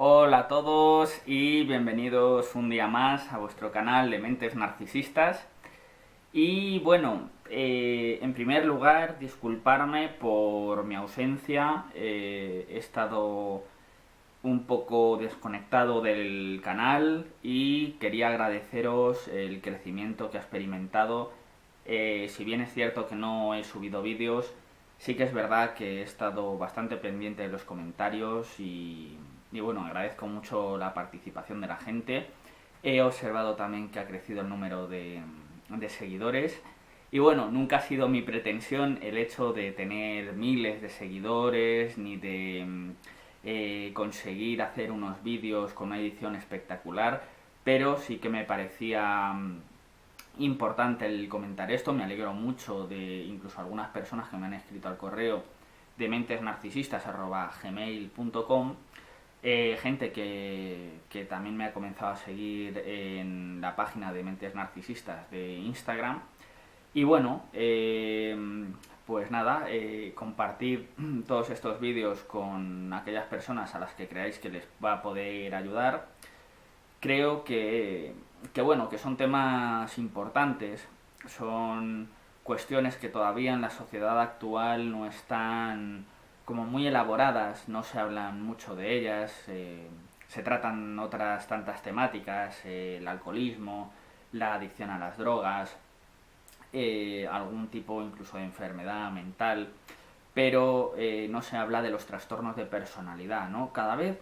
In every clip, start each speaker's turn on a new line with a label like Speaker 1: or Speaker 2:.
Speaker 1: Hola a todos y bienvenidos un día más a vuestro canal de Mentes Narcisistas. Y bueno, en primer lugar, disculparme por mi ausencia. He estado un poco desconectado del canal y quería agradeceros el crecimiento que ha experimentado. Si bien es cierto que no he subido vídeos, sí que es verdad que he estado bastante pendiente de los comentarios y bueno, agradezco mucho la participación de la gente. He observado también que ha crecido el número de seguidores. Y bueno, nunca ha sido mi pretensión el hecho de tener miles de seguidores, ni de conseguir hacer unos vídeos con una edición espectacular, pero sí que me parecía importante el comentar esto. Me alegro mucho de incluso algunas personas que me han escrito al correo de mentesnarcisistas@gmail.com, gente que también me ha comenzado a seguir en la página de Mentes Narcisistas de Instagram. Y bueno, pues nada, compartir todos estos vídeos con aquellas personas a las que creáis que les va a poder ayudar. Creo bueno, que son temas importantes, son cuestiones que todavía en la sociedad actual no están como muy elaboradas, no se hablan mucho de ellas, se tratan otras tantas temáticas, el alcoholismo, la adicción a las drogas, algún tipo incluso de enfermedad mental, pero no se habla de los trastornos de personalidad, ¿no? Cada vez,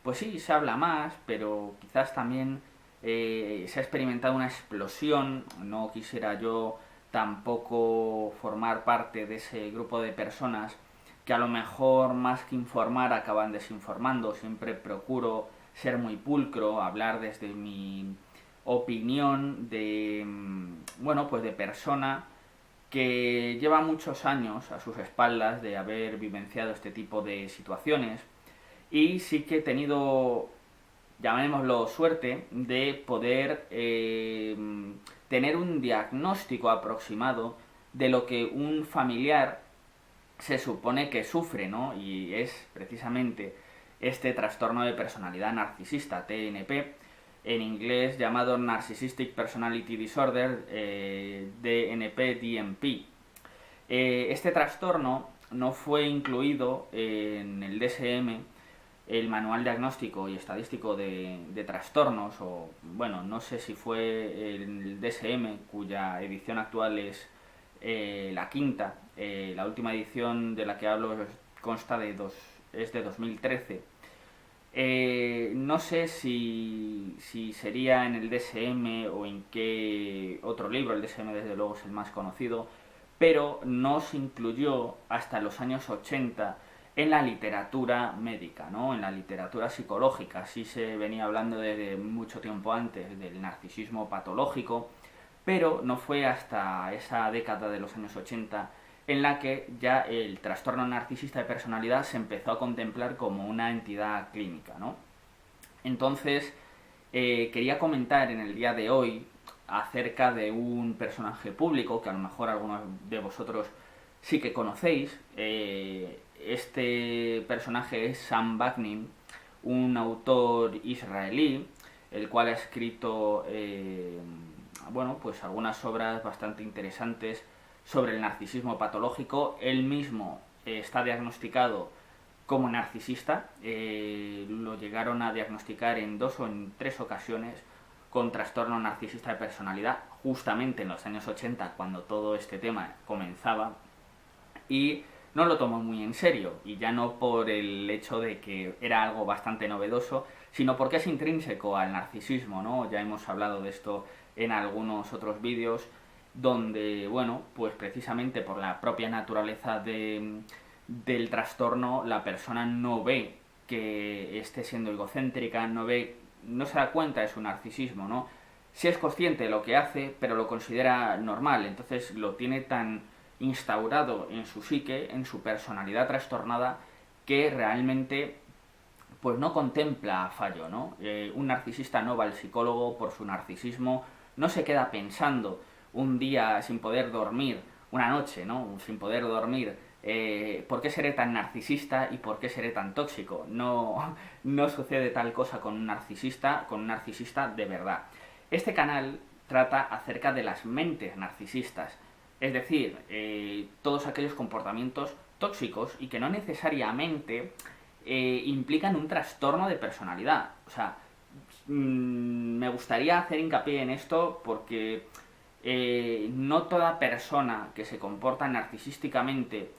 Speaker 1: pues sí, se habla más, pero quizás también se ha experimentado una explosión. No quisiera yo tampoco formar parte de ese grupo de personas que a lo mejor más que informar acaban desinformando. Siempre procuro ser muy pulcro, hablar desde mi opinión de, bueno, pues de persona que lleva muchos años a sus espaldas de haber vivenciado este tipo de situaciones, y sí que he tenido, llamémoslo, suerte de poder tener un diagnóstico aproximado de lo que un familiar se supone que sufre, ¿no? Y es precisamente este trastorno de personalidad narcisista, TNP, en inglés llamado Narcissistic Personality Disorder, DNP-DMP. Este trastorno no fue incluido en el DSM, el Manual Diagnóstico y Estadístico de Trastornos, o bueno, no sé si fue el DSM, cuya edición actual es la quinta. La última edición de la que hablo consta es de 2013. No sé si sería en el DSM o en qué otro libro. El DSM desde luego es el más conocido, pero no se incluyó hasta los años 80 en la literatura médica, ¿no? En la literatura psicológica. Sí se venía hablando desde mucho tiempo antes del narcisismo patológico, pero no fue hasta esa década de los años 80 en la que ya el trastorno narcisista de personalidad se empezó a contemplar como una entidad clínica, ¿no? Entonces, quería comentar en el día de hoy acerca de un personaje público que a lo mejor algunos de vosotros sí que conocéis. Este personaje es Sam Vaknin, un autor israelí, el cual ha escrito bueno, pues algunas obras bastante interesantes sobre el narcisismo patológico. Él mismo está diagnosticado como narcisista. Lo llegaron a diagnosticar en 2 o en 3 ocasiones con trastorno narcisista de personalidad, justamente en los años 80, cuando todo este tema comenzaba, y no lo tomó muy en serio, y ya no por el hecho de que era algo bastante novedoso, sino porque es intrínseco al narcisismo, ¿no? Ya hemos hablado de esto en algunos otros vídeos, donde, bueno, pues precisamente por la propia naturaleza del trastorno, la persona no ve que esté siendo egocéntrica, no se da cuenta de su narcisismo, ¿no? Sí es consciente de lo que hace, pero lo considera normal. Entonces lo tiene tan instaurado en su psique, en su personalidad trastornada, que realmente pues no contempla fallo, ¿no? Un narcisista no va al psicólogo por su narcisismo, no se queda pensando un día sin poder dormir, una noche, ¿no? Sin poder dormir ¿por qué seré tan narcisista y por qué seré tan tóxico? No, no sucede tal cosa con un narcisista de verdad. Este canal trata acerca de las mentes narcisistas, es decir, todos aquellos comportamientos tóxicos y que no necesariamente implican un trastorno de personalidad. O sea, me gustaría hacer hincapié en esto porque no toda persona que se comporta narcisísticamente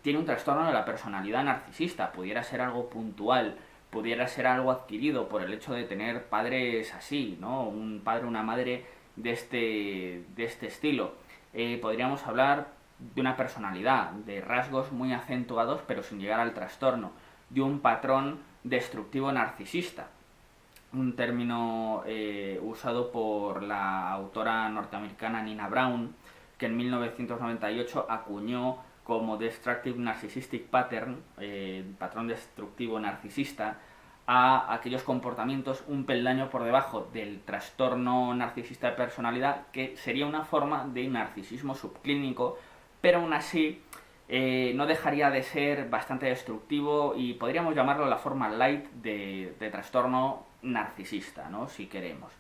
Speaker 1: tiene un trastorno de la personalidad narcisista. Pudiera ser algo puntual, pudiera ser algo adquirido por el hecho de tener padres así, ¿no? Un padre o una madre de este estilo. Podríamos hablar de una personalidad, de rasgos muy acentuados pero sin llegar al trastorno, de un patrón destructivo narcisista, un término usado por la autora norteamericana Nina Brown, que en 1998 acuñó como Destructive Narcissistic Pattern, patrón destructivo narcisista, a aquellos comportamientos un peldaño por debajo del trastorno narcisista de personalidad, que sería una forma de narcisismo subclínico, pero aún así no dejaría de ser bastante destructivo y podríamos llamarlo la forma light de trastorno narcisista, ¿no? Si queremos.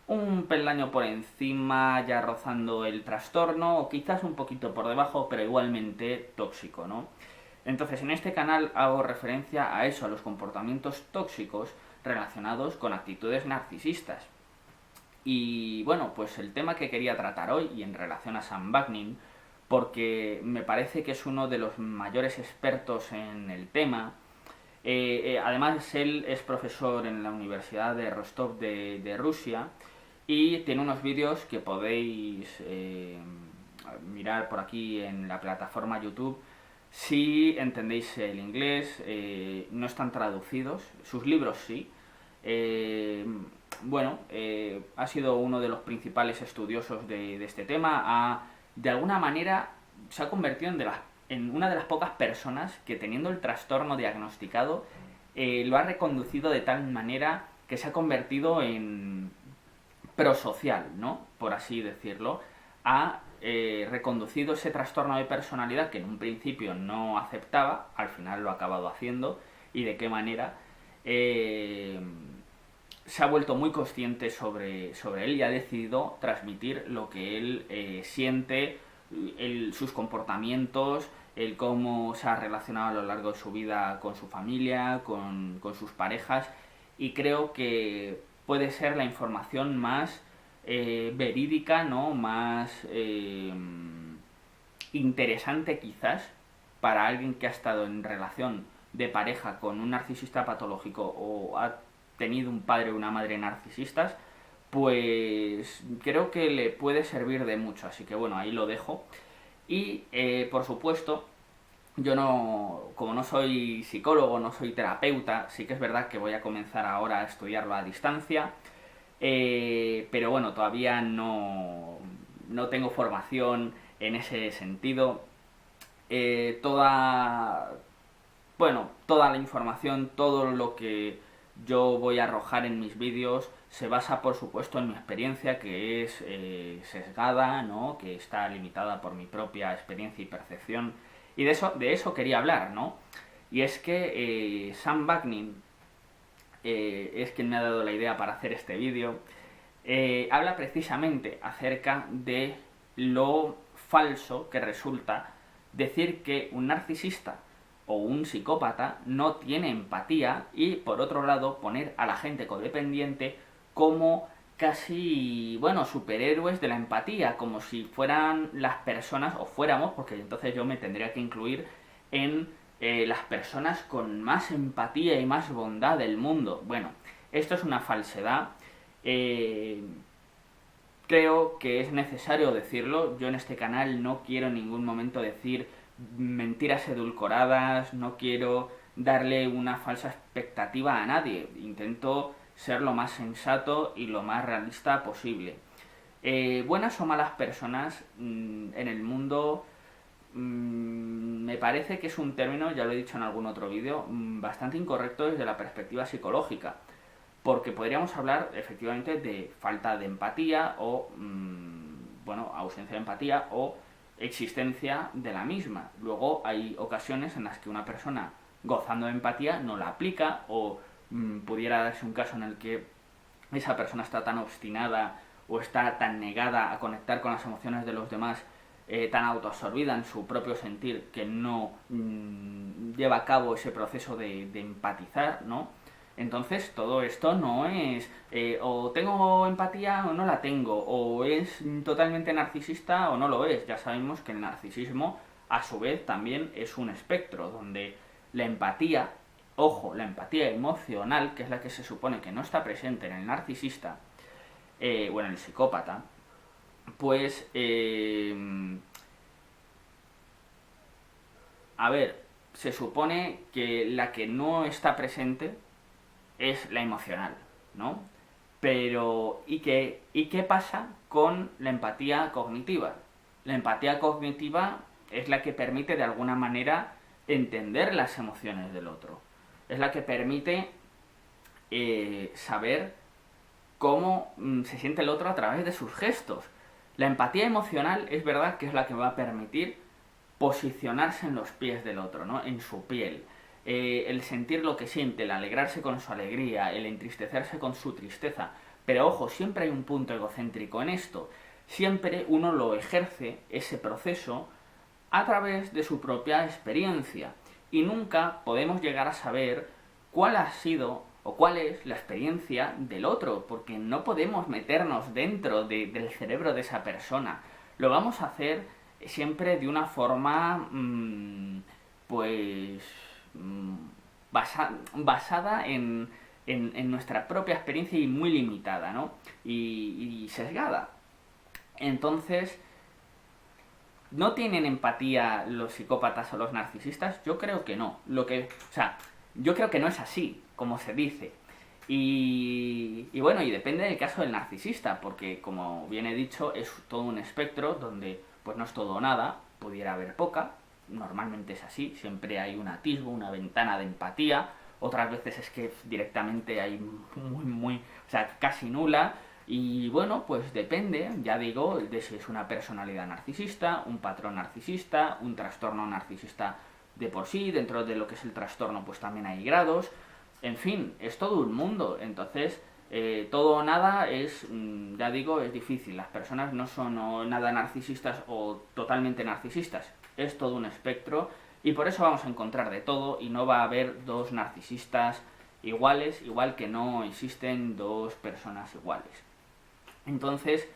Speaker 1: Un peldaño por encima, ya rozando el trastorno, o quizás un poquito por debajo, pero igualmente tóxico, ¿no? Entonces, en este canal hago referencia a eso, a los comportamientos tóxicos relacionados con actitudes narcisistas. Y bueno, pues el tema que quería tratar hoy, y en relación a Sam Vaknin, porque me parece que es uno de los mayores expertos en el tema. Además, él es profesor en la Universidad de Rostov de Rusia y tiene unos vídeos que podéis mirar por aquí en la plataforma YouTube. Si entendéis el inglés, no están traducidos, sus libros sí. Ha sido uno de los principales estudiosos de este tema. De alguna manera se ha convertido en una de las pocas personas que, teniendo el trastorno diagnosticado, lo ha reconducido de tal manera que se ha convertido en prosocial, ¿no? Por así decirlo. Ha reconducido ese trastorno de personalidad que en un principio no aceptaba, al final lo ha acabado haciendo, y de qué manera se ha vuelto muy consciente sobre él y ha decidido transmitir lo que él siente, sus comportamientos, el cómo se ha relacionado a lo largo de su vida con su familia, con sus parejas, y creo que puede ser la información más verídica, ¿no? Más interesante quizás para alguien que ha estado en relación de pareja con un narcisista patológico o ha tenido un padre o una madre narcisistas, pues creo que le puede servir de mucho. Así que bueno, ahí lo dejo. Y por supuesto, yo como no soy psicólogo, no soy terapeuta, sí que es verdad que voy a comenzar ahora a estudiarlo a distancia, pero bueno, todavía no tengo formación en ese sentido. Toda la información, todo lo que yo voy a arrojar en mis vídeos se basa, por supuesto, en mi experiencia, que es sesgada, ¿no? Que está limitada por mi propia experiencia y percepción. Y de eso quería hablar, ¿no? Y es que Sam Vaknin es quien me ha dado la idea para hacer este vídeo. Habla precisamente acerca de lo falso que resulta decir que un narcisista o un psicópata no tiene empatía y, por otro lado, poner a la gente codependiente como casi, superhéroes de la empatía, como si fueran las personas, o fuéramos, porque entonces yo me tendría que incluir en las personas con más empatía y más bondad del mundo. Bueno, esto es una falsedad. Creo que es necesario decirlo. Yo en este canal no quiero en ningún momento decir mentiras edulcoradas, no quiero darle una falsa expectativa a nadie. Intento ser lo más sensato y lo más realista posible. Buenas o malas personas en el mundo, me parece que es un término, ya lo he dicho en algún otro vídeo, bastante incorrecto desde la perspectiva psicológica, porque podríamos hablar efectivamente de falta de empatía o ausencia de empatía o existencia de la misma. Luego hay ocasiones en las que una persona gozando de empatía no la aplica, o pudiera darse un caso en el que esa persona está tan obstinada o está tan negada a conectar con las emociones de los demás, tan autoabsorbida en su propio sentir, que no lleva a cabo ese proceso de empatizar, ¿no? Entonces todo esto no es o tengo empatía o no la tengo, o es totalmente narcisista o no lo es. Ya sabemos que el narcisismo a su vez también es un espectro donde la empatía, ojo, la empatía emocional, que es la que se supone que no está presente en el narcisista o en el psicópata, pues a ver, se supone que la que no está presente es la emocional, ¿no? Pero, ¿y qué pasa con la empatía cognitiva? La empatía cognitiva es la que permite de alguna manera entender las emociones del otro. Es la que permite saber cómo se siente el otro a través de sus gestos. La empatía emocional es verdad que es la que va a permitir posicionarse en los pies del otro, ¿no? En su piel. El sentir lo que siente, el alegrarse con su alegría, el entristecerse con su tristeza. Pero ojo, siempre hay un punto egocéntrico en esto. Siempre uno lo ejerce, ese proceso, a través de su propia experiencia. Y nunca podemos llegar a saber cuál ha sido o cuál es la experiencia del otro, porque no podemos meternos dentro del cerebro de esa persona. Lo vamos a hacer siempre de una forma pues basada en nuestra propia experiencia y muy limitada, ¿no? Y sesgada. Entonces, ¿no tienen empatía los psicópatas o los narcisistas? Yo creo que no. Yo creo que no es así, como se dice. Y bueno, y depende del caso del narcisista, porque como bien he dicho, es todo un espectro donde pues no es todo o nada, pudiera haber poca, normalmente es así, siempre hay un atisbo, una ventana de empatía, otras veces es que directamente hay casi nula, y bueno, pues depende, ya digo, de si es una personalidad narcisista, un patrón narcisista, un trastorno narcisista de por sí, dentro de lo que es el trastorno pues también hay grados, en fin, es todo un mundo, entonces todo o nada es, ya digo, es difícil, las personas no son o nada narcisistas o totalmente narcisistas, es todo un espectro y por eso vamos a encontrar de todo y no va a haber dos narcisistas iguales, igual que no existen dos personas iguales. Entonces,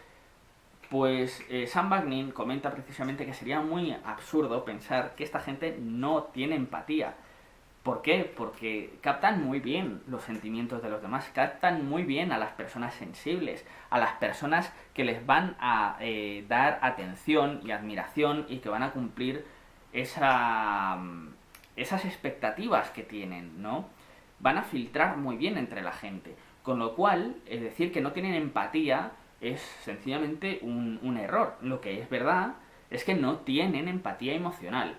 Speaker 1: pues Sam Bagnin comenta precisamente que sería muy absurdo pensar que esta gente no tiene empatía. ¿Por qué? Porque captan muy bien los sentimientos de los demás, captan muy bien a las personas sensibles, a las personas que les van a dar atención y admiración y que van a cumplir esas expectativas que tienen, ¿no? Van a filtrar muy bien entre la gente. Con lo cual, es decir, que no tienen empatía es sencillamente un error. Lo que es verdad es que no tienen empatía emocional,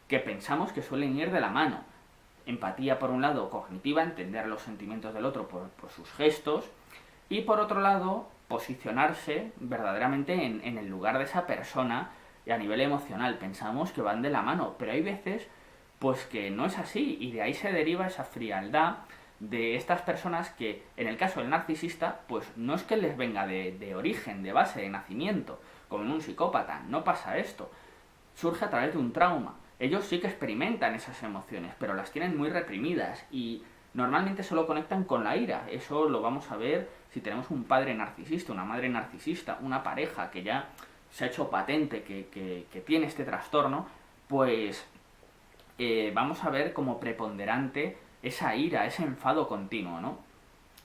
Speaker 1: que pensamos que suelen ir de la mano. Empatía por un lado cognitiva, entender los sentimientos del otro por sus gestos, y por otro lado posicionarse verdaderamente en el lugar de esa persona y a nivel emocional. Pensamos que van de la mano, pero hay veces pues que no es así y de ahí se deriva esa frialdad de estas personas que en el caso del narcisista pues no es que les venga de origen, de base, de nacimiento, como en un psicópata, no pasa esto, surge a través de un trauma. Ellos sí que experimentan esas emociones, pero las tienen muy reprimidas y normalmente solo conectan con la ira. Eso lo vamos a ver si tenemos un padre narcisista, una madre narcisista, una pareja que ya se ha hecho patente que tiene este trastorno, pues vamos a ver como preponderante esa ira, ese enfado continuo, ¿no?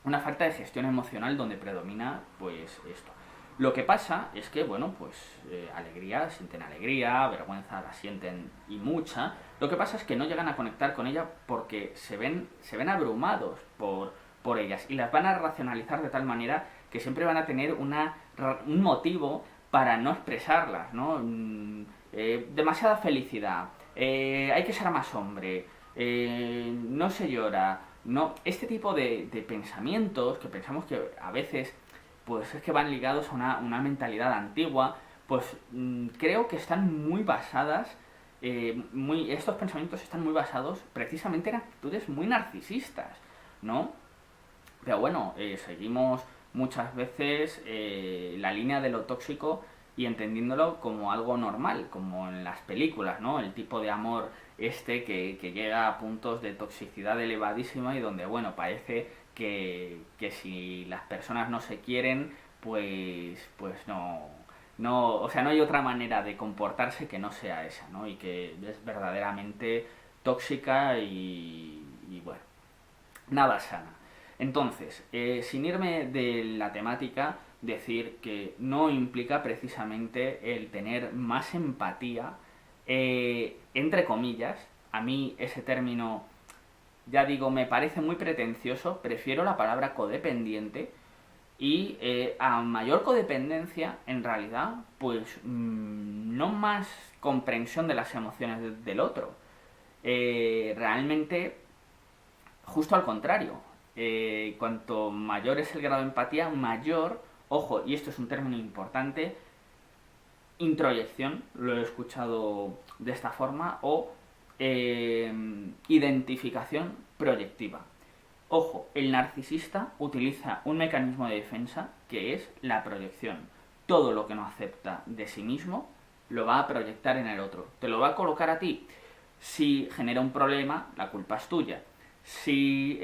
Speaker 1: Una falta de gestión emocional donde predomina pues esto. Lo que pasa es que, bueno, pues alegría, sienten alegría, vergüenza la sienten y mucha. Lo que pasa es que no llegan a conectar con ella porque se ven abrumados por ellas y las van a racionalizar de tal manera que siempre van a tener un motivo para no expresarlas, ¿no? Demasiada felicidad, hay que ser más hombre, no se llora, no, este tipo de pensamientos que pensamos que a veces pues es que van ligados a una mentalidad antigua, pues creo que están muy basadas, estos pensamientos están muy basados precisamente en actitudes muy narcisistas, ¿no? Pero bueno, seguimos muchas veces la línea de lo tóxico y entendiéndolo como algo normal, como en las películas, ¿no? El tipo de amor que llega a puntos de toxicidad elevadísima y donde, bueno, parece que si las personas no se quieren, pues no, o sea, no hay otra manera de comportarse que no sea esa, ¿no? Y que es verdaderamente tóxica y bueno, nada sana. Entonces, sin irme de la temática, decir que no implica precisamente el tener más empatía, entre comillas. A mí ese término, ya digo, me parece muy pretencioso, prefiero la palabra codependiente y a mayor codependencia, en realidad, pues no más comprensión de las emociones del otro. Realmente justo al contrario. Cuanto mayor es el grado de empatía, mayor, ojo, y esto es un término importante, introyección, lo he escuchado de esta forma, o identificación proyectiva. Ojo, el narcisista utiliza un mecanismo de defensa que es la proyección. Todo lo que no acepta de sí mismo lo va a proyectar en el otro. Te lo va a colocar a ti. Si genera un problema, la culpa es tuya. Si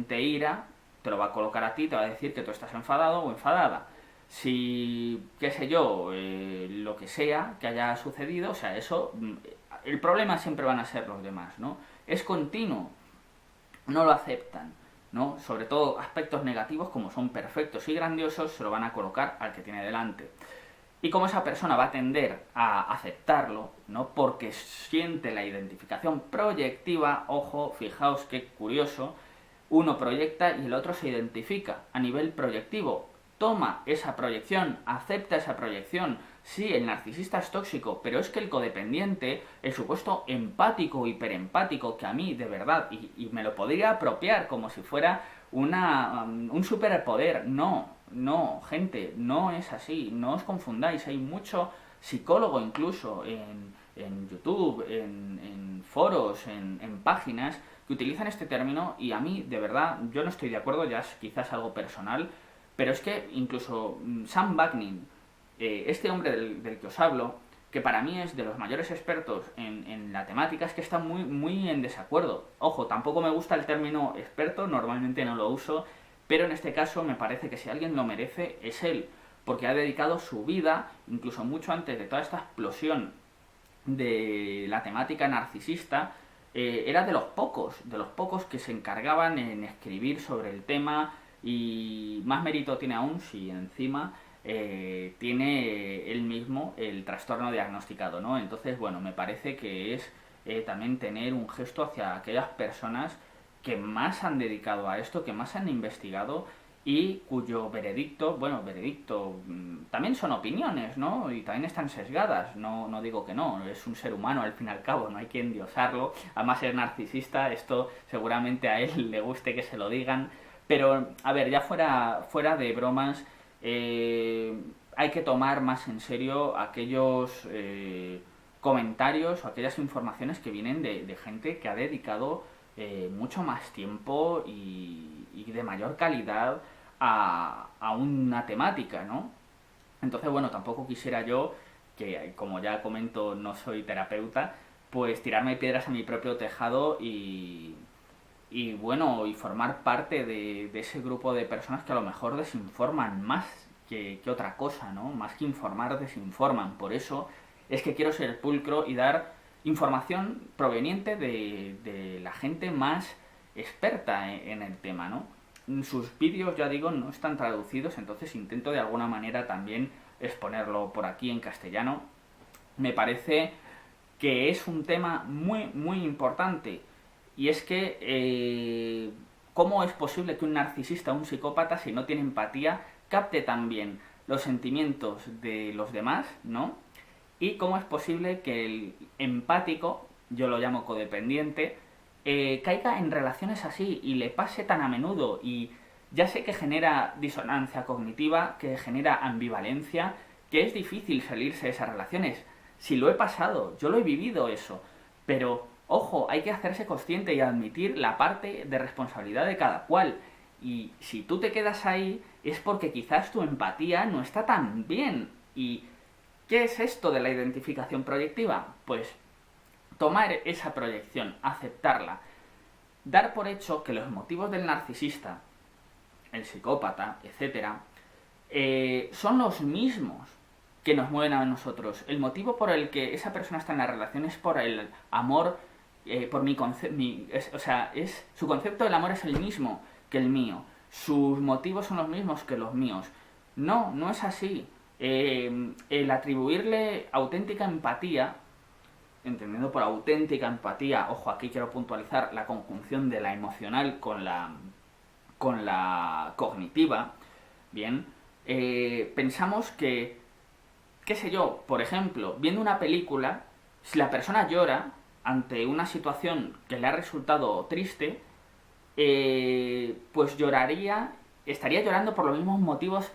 Speaker 1: te ira, te lo va a colocar a ti, te va a decir que tú estás enfadado o enfadada. Si, qué sé yo, lo que sea que haya sucedido, o sea, eso, el problema siempre van a ser los demás, ¿no? Es continuo, no lo aceptan, ¿no? Sobre todo aspectos negativos como son perfectos y grandiosos se lo van a colocar al que tiene delante. Y como esa persona va a tender a aceptarlo, ¿no? Porque siente la identificación proyectiva, ojo, fijaos qué curioso, uno proyecta y el otro se identifica a nivel proyectivo. Toma esa proyección, acepta esa proyección. Sí, el narcisista es tóxico, pero es que el codependiente, el supuesto empático, hiperempático, que a mí, de verdad, y me lo podría apropiar como si fuera un superpoder. No, gente, no es así, no os confundáis. Hay mucho psicólogo incluso en YouTube, en foros, en páginas que utilizan este término y a mí, de verdad, yo no estoy de acuerdo, ya es quizás algo personal, pero es que incluso Sam Vaknin, este hombre del que os hablo, que para mí es de los mayores expertos en la temática, es que está muy en desacuerdo. Ojo, tampoco me gusta el término experto, normalmente no lo uso, pero en este caso me parece que si alguien lo merece es él, porque ha dedicado su vida, incluso mucho antes de toda esta explosión de la temática narcisista, era de los pocos que se encargaban en escribir sobre el tema y más mérito tiene aún si encima tiene él mismo el trastorno diagnosticado, ¿no? Entonces, bueno, me parece que es también tener un gesto hacia aquellas personas que más han dedicado a esto, que más han investigado y cuyo veredicto, bueno, veredicto, también son opiniones, ¿no? Y también están sesgadas, no digo que no, es un ser humano al fin y al cabo, no hay que endiosarlo, además es narcisista, esto seguramente a él le guste que se lo digan, pero, a ver, ya fuera de bromas, hay que tomar más en serio aquellos comentarios o aquellas informaciones que vienen de gente que ha dedicado mucho más tiempo y de mayor calidad a una temática, ¿no? Entonces, bueno, tampoco quisiera yo, que como ya comento no soy terapeuta, pues tirarme piedras a mi propio tejado y bueno, y formar parte de ese grupo de personas que a lo mejor desinforman más que otra cosa, ¿no? Más que informar, desinforman. Por eso es que quiero ser pulcro y dar información proveniente de la gente más experta en el tema, ¿no? Sus vídeos, ya digo, no están traducidos, entonces intento de alguna manera también exponerlo por aquí en castellano. Me parece que es un tema muy importante y es que ¿cómo es posible que un narcisista o un psicópata, si no tiene empatía, capte también los sentimientos de los demás, ¿no? Y cómo es posible que el empático, yo lo llamo codependiente, caiga en relaciones así y le pase tan a menudo. Y ya sé que genera disonancia cognitiva, que genera ambivalencia, que es difícil salirse de esas relaciones. Si lo he pasado, yo lo he vivido eso, pero ojo, hay que hacerse consciente y admitir la parte de responsabilidad de cada cual. Y si tú te quedas ahí es porque quizás tu empatía no está tan bien. ¿Y qué es esto de la identificación proyectiva? Pues tomar esa proyección, aceptarla, dar por hecho que los motivos del narcisista, el psicópata, etcétera, son los mismos que nos mueven a nosotros. El motivo por el que esa persona está en la relación es por el amor, por su concepto del amor es el mismo que el mío. Sus motivos son los mismos que los míos. No, no es así. El atribuirle auténtica empatía, entendiendo por auténtica empatía, ojo, aquí quiero puntualizar la conjunción de la emocional con la cognitiva, bien, pensamos que, qué sé yo, por ejemplo, viendo una película, si la persona llora ante una situación que le ha resultado triste, pues estaría llorando por los mismos motivos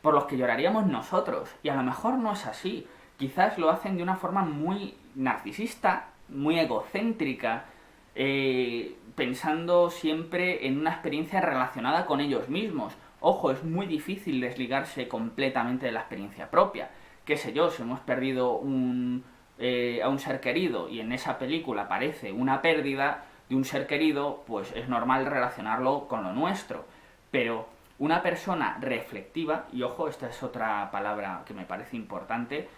Speaker 1: por los que lloraríamos nosotros. Y a lo mejor no es así. Quizás lo hacen de una forma muy narcisista, muy egocéntrica, pensando siempre en una experiencia relacionada con ellos mismos. Ojo, es muy difícil desligarse completamente de la experiencia propia. Qué sé yo, si hemos perdido a un ser querido y en esa película aparece una pérdida de un ser querido, pues es normal relacionarlo con lo nuestro. Pero una persona reflexiva, y ojo, esta es otra palabra que me parece importante,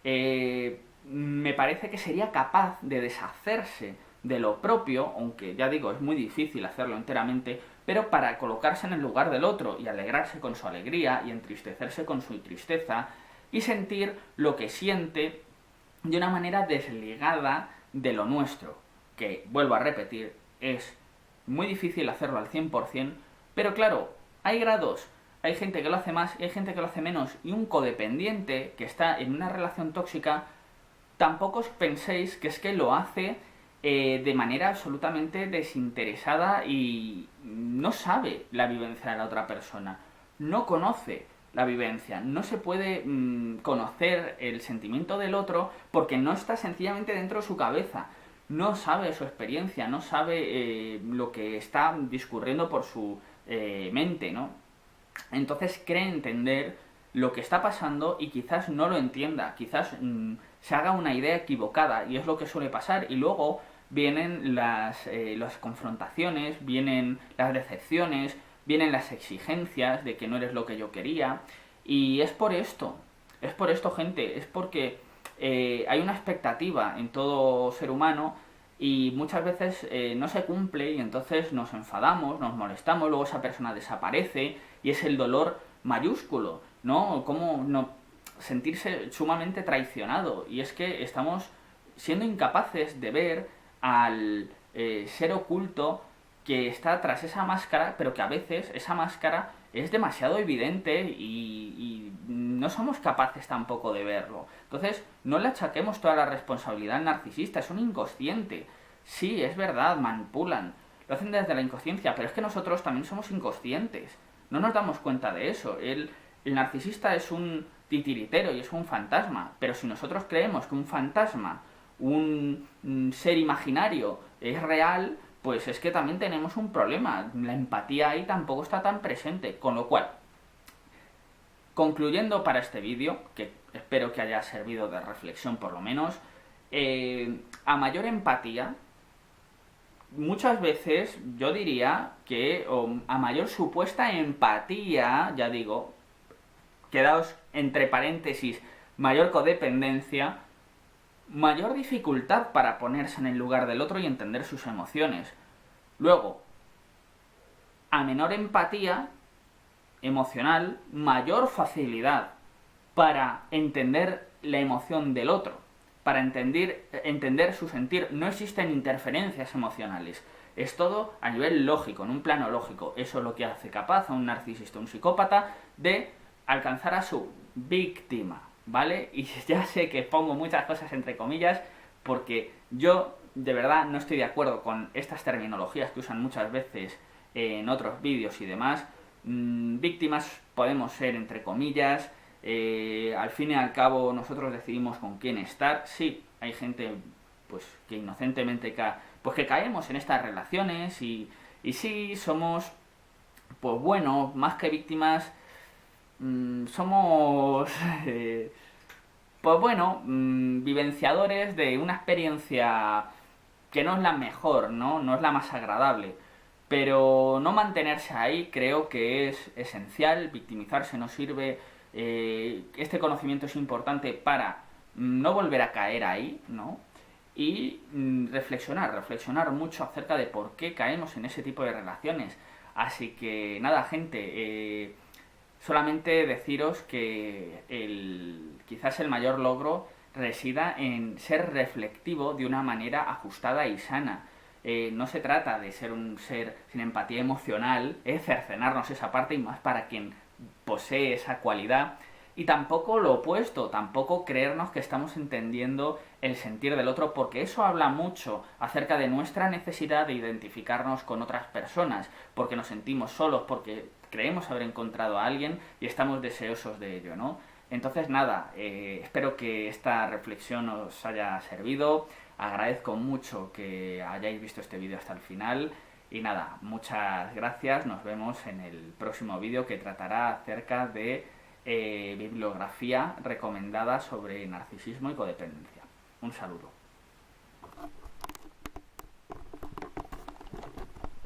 Speaker 1: me parece que sería capaz de deshacerse de lo propio, aunque ya digo, es muy difícil hacerlo enteramente, pero para colocarse en el lugar del otro y alegrarse con su alegría y entristecerse con su tristeza y sentir lo que siente de una manera desligada de lo nuestro, que, vuelvo a repetir, es muy difícil hacerlo al 100%, pero claro, hay grados. Hay gente que lo hace más y hay gente que lo hace menos. Y un codependiente que está en una relación tóxica, tampoco os penséis que es que lo hace de manera absolutamente desinteresada y no sabe la vivencia de la otra persona. No conoce la vivencia. No se puede conocer el sentimiento del otro porque no está sencillamente dentro de su cabeza. No sabe su experiencia, no sabe lo que está discurriendo por su mente, ¿no? Entonces cree entender lo que está pasando y quizás no lo entienda, quizás se haga una idea equivocada y es lo que suele pasar y luego vienen las confrontaciones, vienen las decepciones, vienen las exigencias de que no eres lo que yo quería y es por esto gente, es porque hay una expectativa en todo ser humano y muchas veces no se cumple y entonces nos enfadamos, nos molestamos, luego esa persona desaparece y es el dolor mayúsculo, ¿no? Como no sentirse sumamente traicionado y es que estamos siendo incapaces de ver al ser oculto que está tras esa máscara, pero que a veces esa máscara es demasiado evidente y no somos capaces tampoco de verlo. Entonces, no le achaquemos toda la responsabilidad al narcisista, es un inconsciente. Sí, es verdad, manipulan, lo hacen desde la inconsciencia, pero es que nosotros también somos inconscientes. No nos damos cuenta de eso. El narcisista es un titiritero y es un fantasma, pero si nosotros creemos que un fantasma, un ser imaginario, es real, pues es que también tenemos un problema. La empatía ahí tampoco está tan presente. Con lo cual, concluyendo para este vídeo, que espero que haya servido de reflexión por lo menos, a mayor empatía, muchas veces yo diría que a mayor supuesta empatía, ya digo, quedaos entre paréntesis, mayor codependencia, mayor dificultad para ponerse en el lugar del otro y entender sus emociones. Luego, a menor empatía emocional, mayor facilidad para entender la emoción del otro, para entender su sentir. No existen interferencias emocionales. Es todo a nivel lógico, en un plano lógico. Eso es lo que hace capaz a un narcisista, un psicópata, de alcanzar a su víctima, ¿vale? Y ya sé que pongo muchas cosas entre comillas, porque yo de verdad no estoy de acuerdo con estas terminologías que usan muchas veces en otros vídeos y demás. Víctimas podemos ser entre comillas, Al fin y al cabo nosotros decidimos con quién estar. Sí, hay gente pues que inocentemente pues que caemos en estas relaciones y sí somos, pues bueno, más que víctimas, somos pues bueno, vivenciadores de una experiencia que no es la mejor, ¿no? No es la más agradable. Pero no mantenerse ahí creo que es esencial. Victimizarse no sirve. Este conocimiento es importante para no volver a caer ahí, ¿no? Y reflexionar mucho acerca de por qué caemos en ese tipo de relaciones. Así que nada, gente, solamente deciros que quizás el mayor logro resida en ser reflectivo de una manera ajustada y sana. No se trata de ser un ser sin empatía emocional, cercenarnos esa parte y más para quien posee esa cualidad. Y tampoco lo opuesto, tampoco creernos que estamos entendiendo el sentir del otro, porque eso habla mucho acerca de nuestra necesidad de identificarnos con otras personas, porque nos sentimos solos, porque creemos haber encontrado a alguien y estamos deseosos de ello, ¿no? Entonces nada, espero que esta reflexión os haya servido, agradezco mucho que hayáis visto este vídeo hasta el final y nada, muchas gracias, nos vemos en el próximo vídeo que tratará acerca de bibliografía recomendada sobre narcisismo y codependencia. Un saludo.